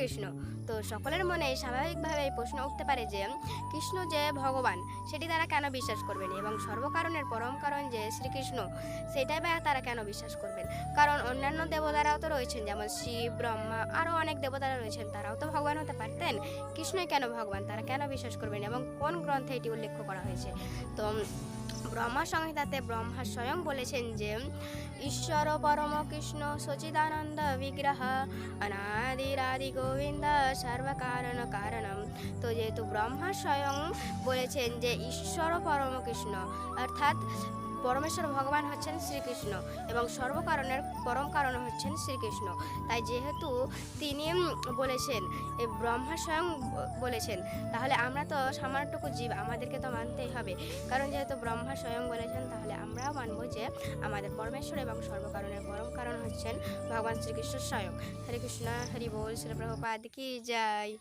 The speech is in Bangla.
শ্রীকৃষ্ণ। তো সকলের মনে স্বাভাবিকভাবে এই প্রশ্ন উঠতে পারে যে কৃষ্ণ যে ভগবান সেটি তারা কেন বিশ্বাস করবেন, এবং সর্বকারণের পরম কারণ যে শ্রীকৃষ্ণ সেটাই বা তারা কেন বিশ্বাস করবেন। কারণ অন্যান্য দেবতারাও তো রয়েছেন, যেমন শিব, ব্রহ্মা, আরও অনেক দেবতারা রয়েছেন, তারাও তো ভগবান হতে পারতেন। কৃষ্ণই কেন ভগবান, তারা কেন বিশ্বাস করবেন এবং কোন গ্রন্থে এটি উল্লেখ করা হয়েছে? তো ব্রহ্মা সংহিতাতে ব্রহ্মা স্বয়ং বলেছেন যে ঈশ্বর পরম কৃষ্ণ সচিদানন্দ বিগ্রহ অনাদিরাদি গোবিন্দ সর্বকারণ কারণম। তো যেহেতু ব্রহ্মা স্বয়ং বলেছেন যে ঈশ্বর পরম কৃষ্ণ, অর্থাৎ পরমেশ্বর ভগবান হচ্ছেন শ্রীকৃষ্ণ এবং সর্বকারণের পরম কারণ হচ্ছেন শ্রীকৃষ্ণ, তাই যেহেতু তিনি বলেছেন, এই ব্রহ্মা স্বয়ং বলেছেন, তাহলে আমরা তো সামান্যটুকু জীব, আমাদেরকে তো মানতেই হবে। কারণ যেহেতু ব্রহ্মা স্বয়ং বলেছেন, তাহলে আমরাও মানব যে আমাদের পরমেশ্বর এবং সর্বকারণের পরম কারণ হচ্ছেন ভগবান শ্রীকৃষ্ণ স্বয়ং। হরে কৃষ্ণ, হরি বল, শ্রী প্রভুপাদ কি জয়।